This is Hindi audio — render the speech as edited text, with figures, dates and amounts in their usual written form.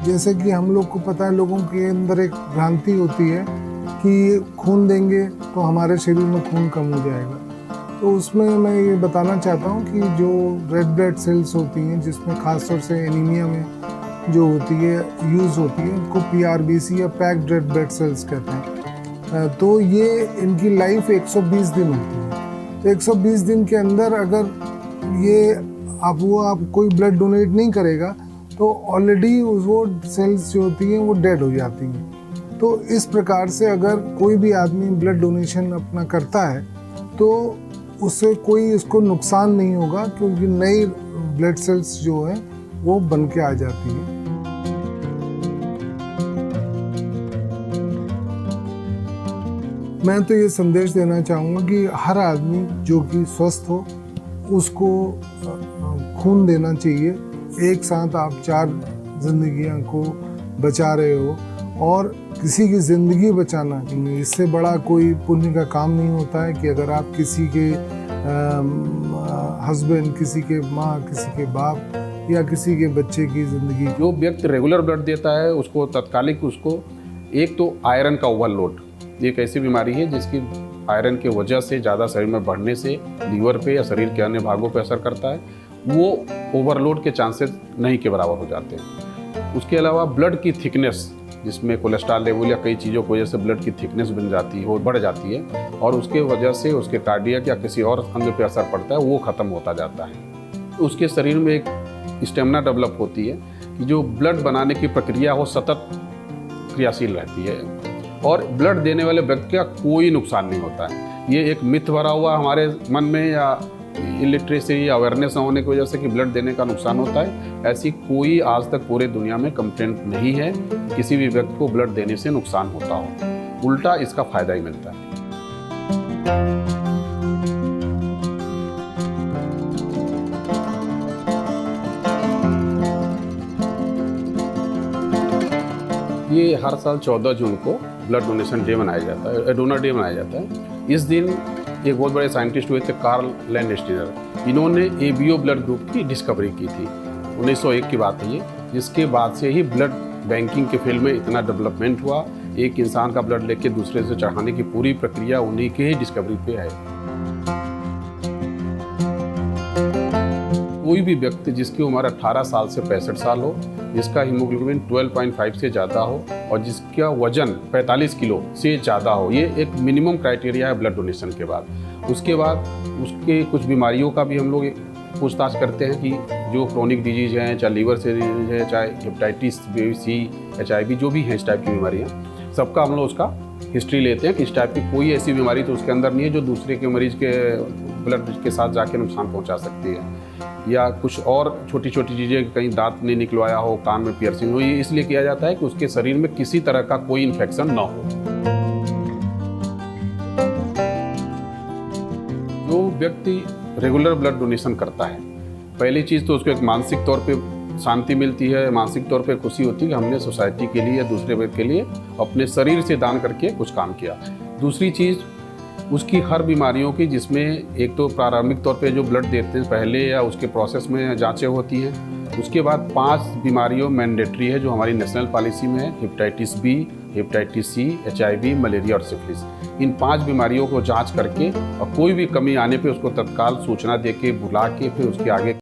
जैसे कि हम लोग को पता है, लोगों के अंदर एक भ्रांति होती है कि खून देंगे तो हमारे शरीर में खून कम हो जाएगा। तो उसमें मैं ये बताना चाहता हूँ कि जो रेड ब्लड सेल्स होती हैं, जिसमें ख़ासतौर से एनीमिया में जो होती है यूज़ होती है, उनको PRBC या पैक्ड रेड ब्लड सेल्स कहते हैं। तो ये इनकी लाइफ 120 दिन होती है। तो 120 दिन के अंदर अगर ये आप कोई ब्लड डोनेट नहीं करेगा तो ऑलरेडी वो सेल्स जो होती हैं वो डेड हो जाती हैं। तो इस प्रकार से अगर कोई भी आदमी ब्लड डोनेशन अपना करता है तो उससे कोई इसको नुकसान नहीं होगा, क्योंकि नई ब्लड सेल्स जो है वो बन के आ जाती हैं। मैं तो ये संदेश देना चाहूँगा कि हर आदमी जो कि स्वस्थ हो उसको खून देना चाहिए। एक साथ आप 4 जिंदगियों को बचा रहे हो, और किसी की ज़िंदगी बचाना, इससे बड़ा कोई पुण्य का काम नहीं होता है कि अगर आप किसी के हस्बैंड, किसी के माँ, किसी के बाप या किसी के बच्चे की ज़िंदगी। जो व्यक्ति रेगुलर ब्लड देता है उसको तत्कालिक एक तो आयरन का ओवरलोड, ये एक ऐसी बीमारी है जिसकी आयरन के वजह से ज़्यादा शरीर में बढ़ने से लीवर पे या शरीर के अन्य भागों पे असर करता है। वो ओवरलोड के चांसेस नहीं के बराबर हो जाते हैं। उसके अलावा ब्लड की थिकनेस, जिसमें कोलेस्ट्रॉल लेवल या कई चीज़ों की वजह से ब्लड की थिकनेस बढ़ जाती है, और उसके वजह से उसके कार्डियक या किसी और अंग पे असर पड़ता है, वो ख़त्म होता जाता है। उसके शरीर में एक स्टेमिना डेवलप होती है कि जो ब्लड बनाने की प्रक्रिया हो सतत क्रियाशील रहती है, और ब्लड देने वाले व्यक्ति का कोई नुकसान नहीं होता है। ये एक मिथ भरा हुआ हमारे मन में या इलिटरेसी या अवेयरनेस न होने की वजह से कि ब्लड देने का नुकसान होता है, ऐसी कोई आज तक पूरे दुनिया में कंप्लेंट नहीं है किसी भी व्यक्ति को ब्लड देने से नुकसान होता हो। उल्टा इसका फायदा ही मिलता है। ये हर साल 14 जून को ब्लड डोनेशन डे मनाया जाता है, डोनर डे मनाया जाता है। इस दिन एक बहुत बड़े साइंटिस्ट हुए थे, कार्ल लैंडस्टीनर। इन्होंने ABO ब्लड ग्रुप की डिस्कवरी की थी। 1901 की बात है ये, जिसके बाद से ही ब्लड बैंकिंग के फील्ड में इतना डेवलपमेंट हुआ। एक इंसान का ब्लड लेके दूसरे से चढ़ाने की पूरी प्रक्रिया उन्हीं के ही डिस्कवरी पे है। कोई भी व्यक्ति जिसकी उम्र 18 साल से 65 साल हो, जिसका हीमोग्लोबिन 12.5 से ज़्यादा हो और जिसका वजन 45 किलो से ज़्यादा हो, ये एक मिनिमम क्राइटेरिया है ब्लड डोनेशन के बाद। उसके बाद उसके कुछ बीमारियों का भी हम लोग पूछताछ करते हैं कि जो क्रोनिक डिजीज हैं, चाहे लीवर से डिजीज है, चाहे हेपेटाइटिस B, C, HIV, जो भी हैं इस टाइप की बीमारियाँ, सबका हम लोग उसका हिस्ट्री लेते हैं कि इस टाइप की कोई ऐसी बीमारी तो उसके अंदर नहीं है जो दूसरे के मरीज के ब्लड के साथ जाके नुकसान पहुंचा सकती है, या कुछ और छोटी छोटी चीज़ें, कहीं दांत नहीं निकलवाया हो, कान में पियर्सिंग हो। ये इसलिए किया जाता है कि उसके शरीर में किसी तरह का कोई इन्फेक्शन ना हो। जो व्यक्ति रेगुलर ब्लड डोनेशन करता है, पहली चीज़ तो उसको एक मानसिक तौर पे शांति मिलती है, मानसिक तौर पे खुशी होती है कि हमने सोसाइटी के लिए या दूसरे व्यक्ति के लिए अपने शरीर से दान करके कुछ काम किया। दूसरी चीज़, उसकी हर बीमारियों की, जिसमें एक तो प्रारंभिक तौर पे जो ब्लड देते हैं पहले या उसके प्रोसेस में जांचें होती हैं। उसके बाद 5 बीमारियों मैंडेटरी है जो हमारी नेशनल पॉलिसी में है, hepatitis B, hepatitis C, HIV, malaria और सिफिलिस। इन 5 बीमारियों को जांच करके और कोई भी कमी आने पे उसको तत्काल सूचना दे के बुला के फिर उसके आगे